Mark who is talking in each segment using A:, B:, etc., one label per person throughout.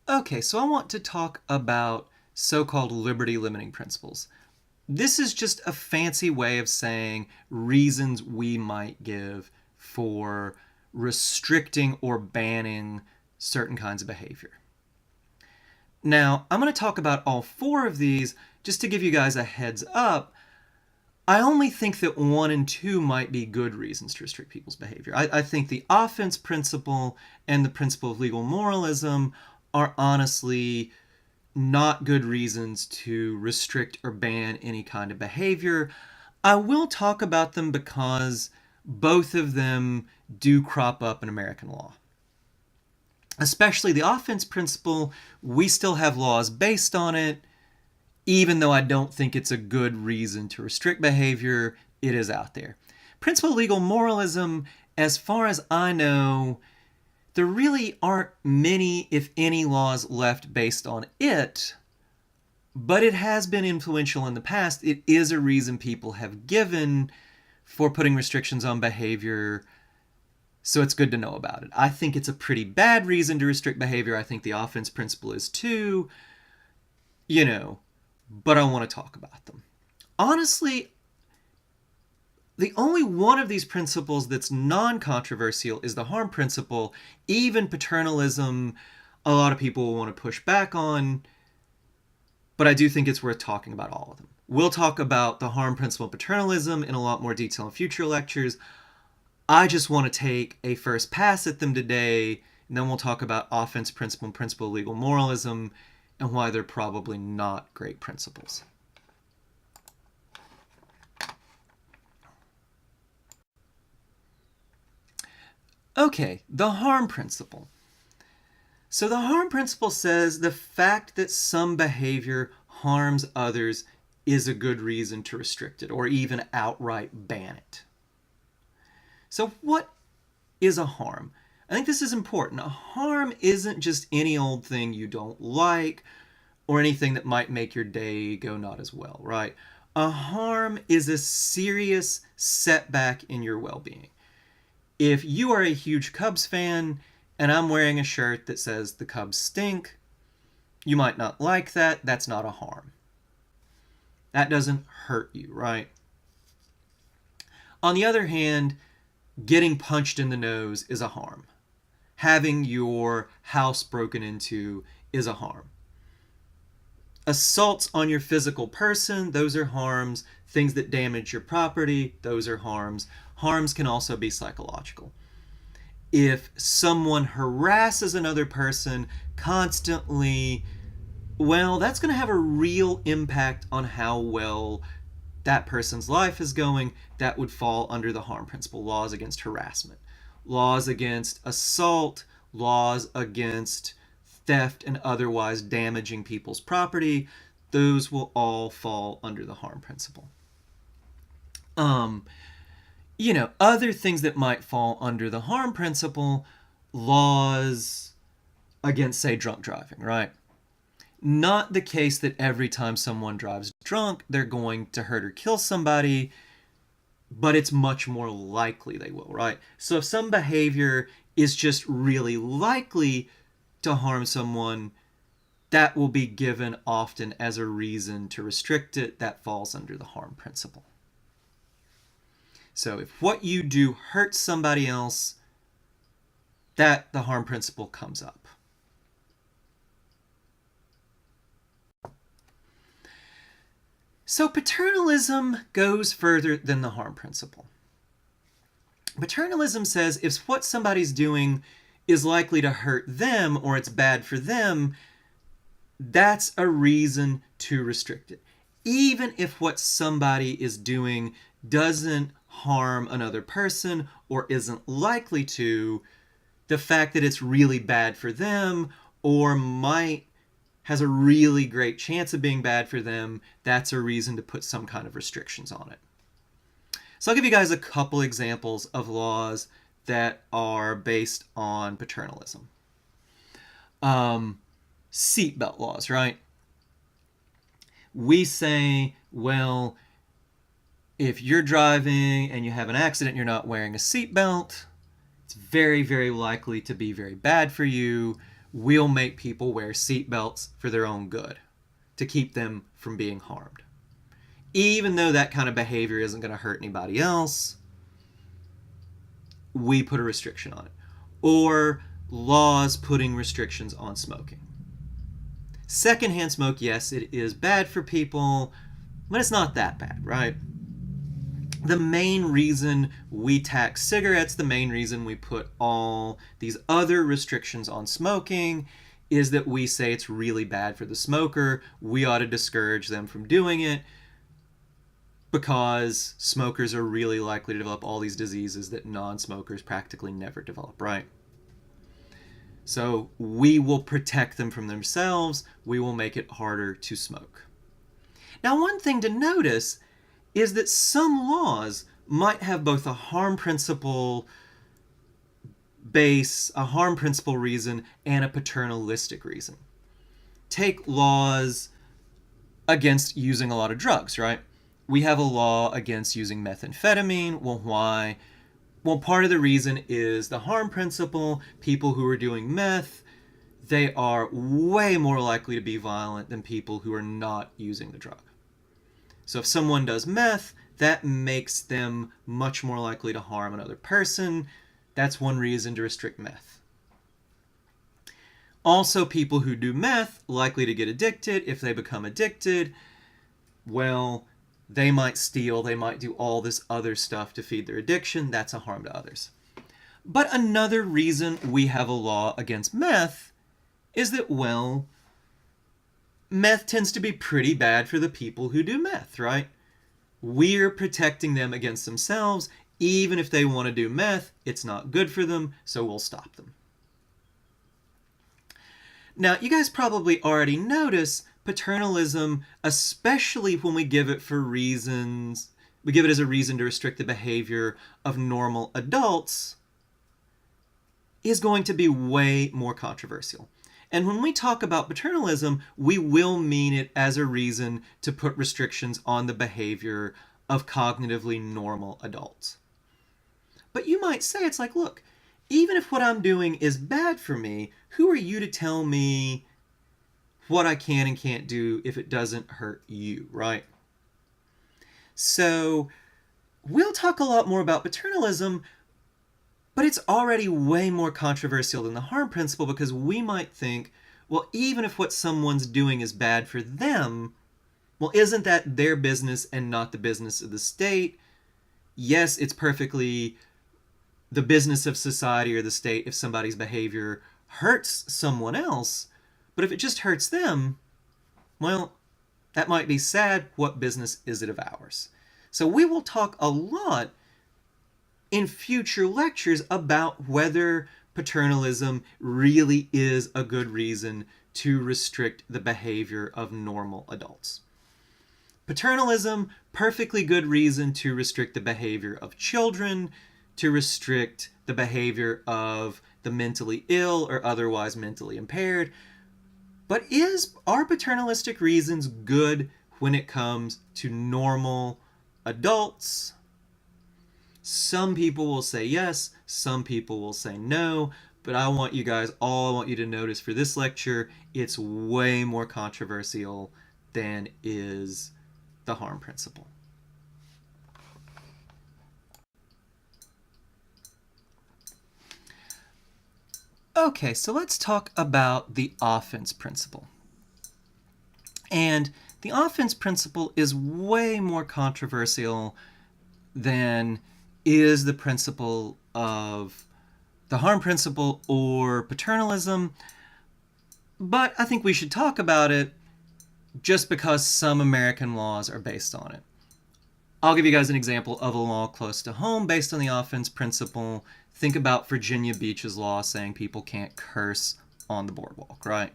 A: Okay, so I want to talk about so-called liberty-limiting principles. This is just a fancy way of saying reasons we might give for restricting or banning certain kinds of behavior. Now, I'm going to talk about all four of these just to give you guys a heads up. I only think that one and two might be good reasons to restrict people's behavior. I think the offense principle and the principle of legal moralism are honestly not good reasons to restrict or ban any kind of behavior. I will talk about them because both of them do crop up in American law. Especially the offense principle, we still have laws based on it. Even though I don't think it's a good reason to restrict behavior, it is out there. Principle of legal moralism, as far as I know, there really aren't many, if any, laws left based on it, but it has been influential in the past. It is a reason people have given for putting restrictions on behavior, so it's good to know about it. I think it's a pretty bad reason to restrict behavior. I think the offense principle is too, but I want to talk about them. Honestly, the only one of these principles that's non-controversial is the harm principle. Even paternalism, a lot of people will want to push back on, but I do think it's worth talking about all of them. We'll talk about the harm principle of paternalism in a lot more detail in future lectures. I just want to take a first pass at them today, and then we'll talk about offense principle and principle of legal moralism and why they're probably not great principles. Okay, the harm principle. So the harm principle says the fact that some behavior harms others is a good reason to restrict it or even outright ban it. So what is a harm? I think this is important. A harm isn't just any old thing you don't like or anything that might make your day go not as well, right? A harm is a serious setback in your well-being. If you are a huge Cubs fan and I'm wearing a shirt that says the Cubs stink, you might not like that. That's not a harm. That doesn't hurt you, right? On the other hand, getting punched in the nose is a harm. Having your house broken into is a harm. Assaults on your physical person, those are harms. Things that damage your property, those are harms. Harms can also be psychological. If someone harasses another person constantly, well, that's going to have a real impact on how well that person's life is going. That would fall under the harm principle. Laws against harassment, laws against assault, laws against theft and otherwise damaging people's property, those will all fall under the harm principle. Other things that might fall under the harm principle, laws against, say, drunk driving, right? Not the case that every time someone drives drunk, they're going to hurt or kill somebody, but it's much more likely they will, right? So if some behavior is just really likely to harm someone, that will be given often as a reason to restrict it. That falls under the harm principle. So if what you do hurts somebody else, that the harm principle comes up. So paternalism goes further than the harm principle. Paternalism says if what somebody's doing is likely to hurt them or it's bad for them, that's a reason to restrict it. Even if what somebody is doing doesn't harm another person or isn't likely to, the fact that it's really bad for them or has a really great chance of being bad for them, that's a reason to put some kind of restrictions on it. So I'll give you guys a couple examples of laws that are based on paternalism. Seatbelt laws, right? We say, well, if you're driving and you have an accident and you're not wearing a seatbelt, it's very, very likely to be very bad for you. we'll make people wear seatbelts for their own good, to keep them from being harmed. Even though that kind of behavior isn't going to hurt anybody else, we put a restriction on it. Or laws putting restrictions on smoking. Secondhand smoke, yes, it is bad for people, but it's not that bad, right? The main reason we tax cigarettes, the main reason we put all these other restrictions on smoking, is that we say it's really bad for the smoker. We ought to discourage them from doing it because smokers are really likely to develop all these diseases that non-smokers practically never develop, right? So we will protect them from themselves. We will make it harder to smoke. Now, one thing to notice is that some laws might have both a harm principle base, a harm principle reason, and a paternalistic reason. Take laws against using a lot of drugs, right? We have a law against using methamphetamine. Well, why? Well, part of the reason is the harm principle. People who are doing meth, they are way more likely to be violent than people who are not using the drug. So if someone does meth, that makes them much more likely to harm another person. That's one reason to restrict meth. Also, people who do meth, likely to get addicted. If they become addicted, well, they might steal, they might do all this other stuff to feed their addiction. That's a harm to others. But another reason we have a law against meth is that, well, meth tends to be pretty bad for the people who do meth, right? We're protecting them against themselves. Even if they want to do meth, it's not good for them, so we'll stop them. Now, you guys probably already notice paternalism, especially when we give it for reasons, we give it as a reason to restrict the behavior of normal adults, is going to be way more controversial. And when we talk about paternalism, we will mean it as a reason to put restrictions on the behavior of cognitively normal adults. But you might say, it's like, look, even if what I'm doing is bad for me, who are you to tell me what I can and can't do if it doesn't hurt you, right? So we'll talk a lot more about paternalism, but it's already way more controversial than the harm principle because we might think, well, even if what someone's doing is bad for them, well, isn't that their business and not the business of the state? Yes, it's perfectly the business of society or the state if somebody's behavior hurts someone else, but if it just hurts them, well, that might be sad. What business is it of ours? So we will talk a lot in future lectures about whether paternalism really is a good reason to restrict the behavior of normal adults. Paternalism, perfectly good reason to restrict the behavior of children, to restrict the behavior of the mentally ill or otherwise mentally impaired. But are paternalistic reasons good when it comes to normal adults? Some people will say yes, some people will say no, but I want you to notice for this lecture, it's way more controversial than is the harm principle. Okay, so let's talk about the offense principle. And the offense principle is way more controversial than is the principle of the harm principle or paternalism, but I think we should talk about it just because some American laws are based on it. I'll give you guys an example of a law close to home based on the offense principle. Think about Virginia Beach's law saying people can't curse on the boardwalk, right?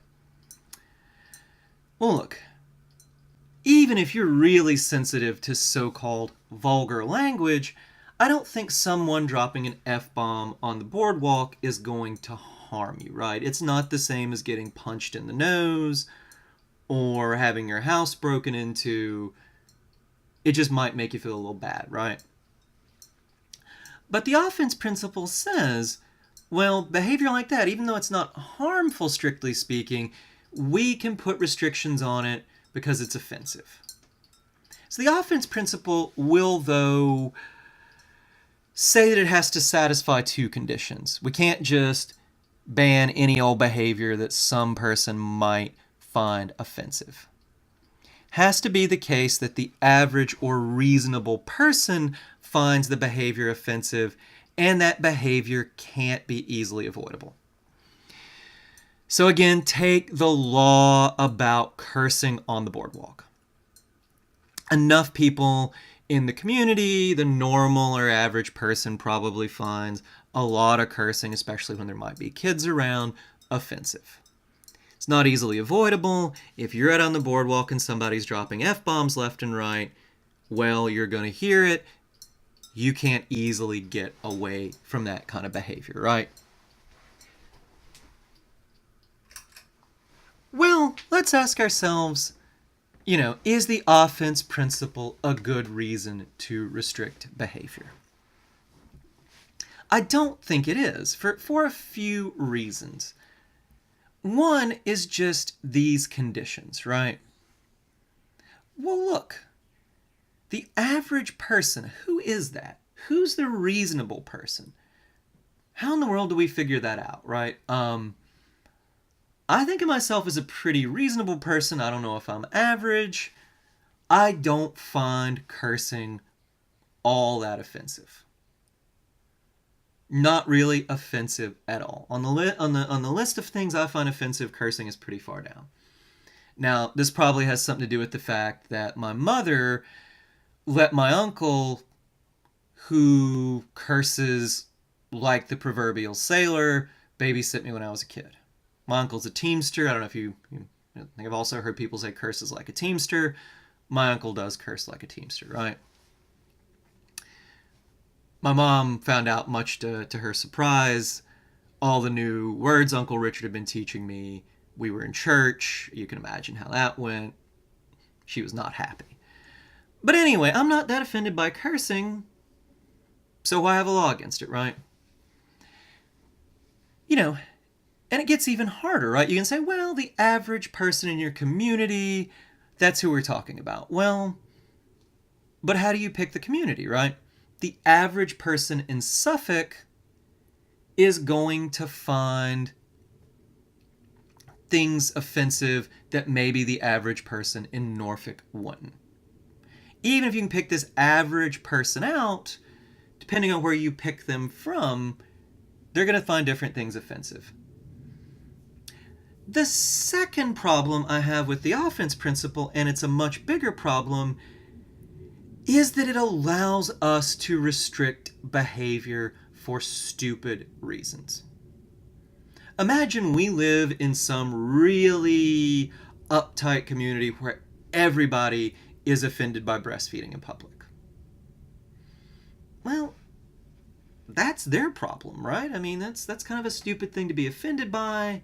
A: Well, look, even if you're really sensitive to so-called vulgar language, I don't think someone dropping an F-bomb on the boardwalk is going to harm you, right? It's not the same as getting punched in the nose or having your house broken into. It just might make you feel a little bad, right? But the offense principle says Well, behavior like that, even though it's not harmful strictly speaking, we can put restrictions on it because it's offensive. So the offense principle will, though, say that it has to satisfy two conditions. We can't just ban any old behavior that some person might find offensive. Has to be the case that the average or reasonable person finds the behavior offensive, and that behavior can't be easily avoidable. So again, take the law about cursing on the boardwalk. Enough people in the community, the normal or average person probably finds a lot of cursing, especially when there might be kids around, offensive. It's not easily avoidable. If you're out on the boardwalk and somebody's dropping F-bombs left and right, well, you're going to hear it. You can't easily get away from that kind of behavior, right? Well, let's ask ourselves, is the offense principle a good reason to restrict behavior? I don't think it is, for a few reasons. One is just these conditions, right? Well, look, the average person, who is that? Who's the reasonable person? How in the world do we figure that out, right? I think of myself as a pretty reasonable person. I don't know if I'm average. I don't find cursing all that offensive. Not really offensive at all. On the list of things I find offensive, cursing is pretty far down. Now, this probably has something to do with the fact that my mother let my uncle, who curses like the proverbial sailor, babysit me when I was a kid. My uncle's a teamster. I don't know if you I think I've also heard people say curses like a teamster. My uncle does curse like a teamster, right? My mom found out, much to her surprise, all the new words Uncle Richard had been teaching me. We were in church. You can imagine how that went. She was not happy. But anyway, I'm not that offended by cursing, so why have a law against it, right? And it gets even harder, right? You can say, well, the average person in your community, that's who we're talking about. Well, but how do you pick the community, right? The average person in Suffolk is going to find things offensive that maybe the average person in Norfolk wouldn't. Even if you can pick this average person out, depending on where you pick them from, they're going to find different things offensive. The second problem I have with the offense principle, and it's a much bigger problem, is that it allows us to restrict behavior for stupid reasons. Imagine we live in some really uptight community where everybody is offended by breastfeeding in public. Well, that's their problem, right? I mean, that's kind of a stupid thing to be offended by.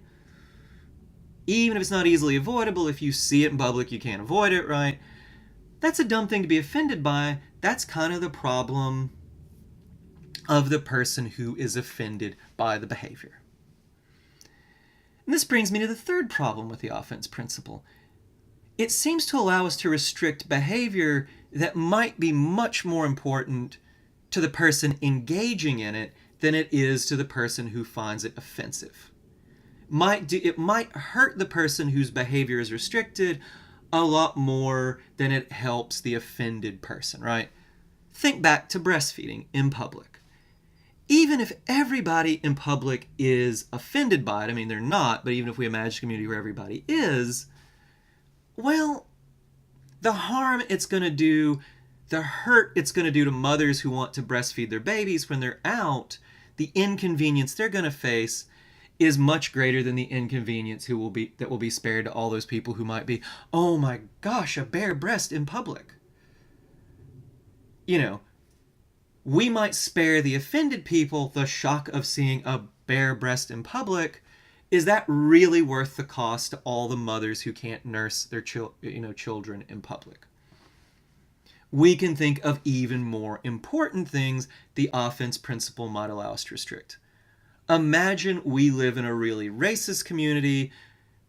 A: Even if it's not easily avoidable, if you see it in public, you can't avoid it, right? That's a dumb thing to be offended by. That's kind of the problem of the person who is offended by the behavior. And this brings me to the third problem with the offense principle. It seems to allow us to restrict behavior that might be much more important to the person engaging in it than it is to the person who finds it offensive. It might hurt the person whose behavior is restricted a lot more than it helps the offended person, right? Think back to breastfeeding in public. Even if everybody in public is offended by it, I mean, they're not, but even if we imagine a community where everybody is, well, the harm it's going to do, the hurt it's going to do to mothers who want to breastfeed their babies when they're out, the inconvenience they're going to face is much greater than the inconvenience that will be spared to all those people who might be, oh my gosh, a bare breast in public. We might spare the offended people the shock of seeing a bare breast in public. Is that really worth the cost to all the mothers who can't nurse their children in public? We can think of even more important things the offense principle might allow us to restrict. Imagine we live in a really racist community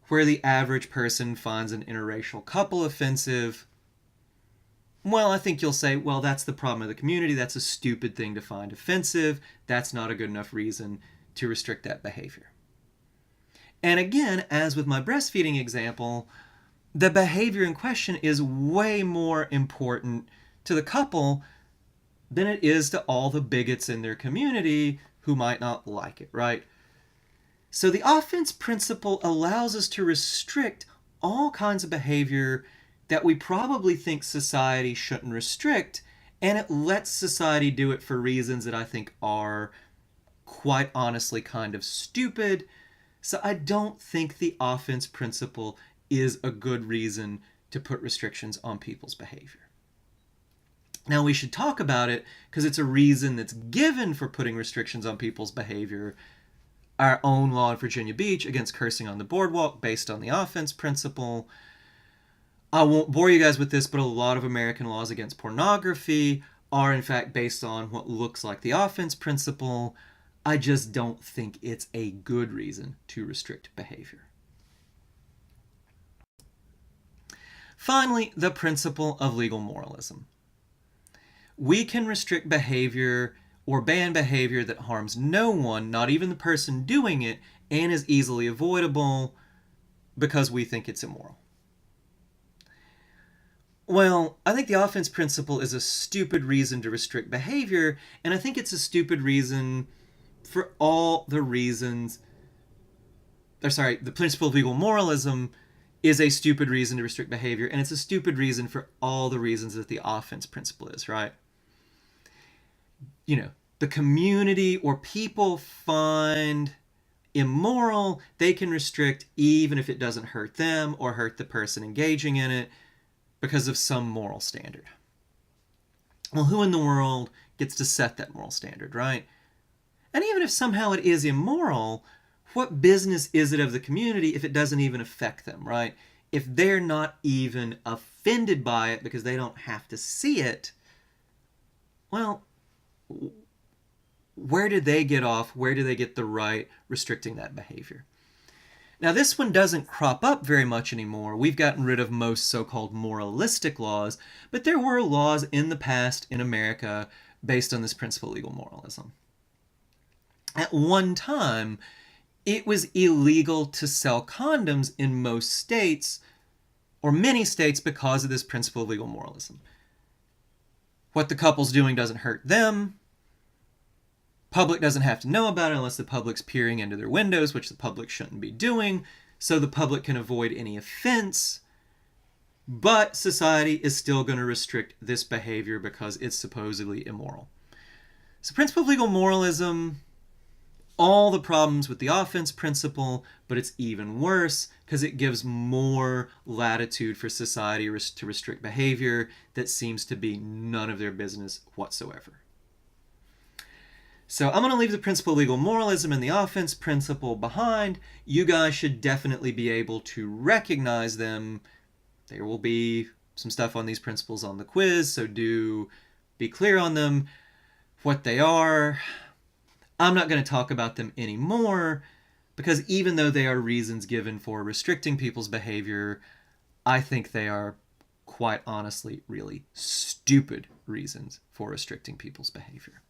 A: where the average person finds an interracial couple offensive. Well, I think you'll say, well, that's the problem of the community. That's a stupid thing to find offensive. That's not a good enough reason to restrict that behavior. And again, as with my breastfeeding example, the behavior in question is way more important to the couple than it is to all the bigots in their community who might not like it, right? So the offense principle allows us to restrict all kinds of behavior that we probably think society shouldn't restrict, and it lets society do it for reasons that I think are quite honestly kind of stupid. So I don't think the offense principle is a good reason to put restrictions on people's behavior. Now we should talk about it because it's a reason that's given for putting restrictions on people's behavior. Our own law in Virginia Beach against cursing on the boardwalk based on the offense principle. I won't bore you guys with this, but a lot of American laws against pornography are in fact based on what looks like the offense principle. I just don't think it's a good reason to restrict behavior. Finally, the principle of legal moralism. We can restrict behavior or ban behavior that harms no one, not even the person doing it, and is easily avoidable because we think it's immoral. Well, I think the offense principle is a stupid reason to restrict behavior, and I think it's a stupid reason for all the reasons. The principle of legal moralism is a stupid reason to restrict behavior, and it's a stupid reason for all the reasons that the offense principle is, right? The community or people find immoral, they can restrict even if it doesn't hurt them or hurt the person engaging in it because of some moral standard. Well, who in the world gets to set that moral standard, right? And even if somehow it is immoral, what business is it of the community if it doesn't even affect them, right? If they're not even offended by it because they don't have to see it, well, where did they get off? Where do they get the right restricting that behavior? Now, this one doesn't crop up very much anymore. We've gotten rid of most so-called moralistic laws, but there were laws in the past in America based on this principle of legal moralism. At one time, it was illegal to sell condoms in most states, or many states, because of this principle of legal moralism. What the couple's doing doesn't hurt them. Public doesn't have to know about it unless the public's peering into their windows, which the public shouldn't be doing, so the public can avoid any offense. But society is still going to restrict this behavior because it's supposedly immoral. So principle of legal moralism, all the problems with the offense principle, but it's even worse because it gives more latitude for society to restrict behavior that seems to be none of their business whatsoever. So I'm going to leave the principle of legal moralism and the offense principle behind. You guys should definitely be able to recognize them. There will be some stuff on these principles on the quiz, so do be clear on them, what they are. I'm not going to talk about them anymore because even though they are reasons given for restricting people's behavior, I think they are quite honestly really stupid reasons for restricting people's behavior.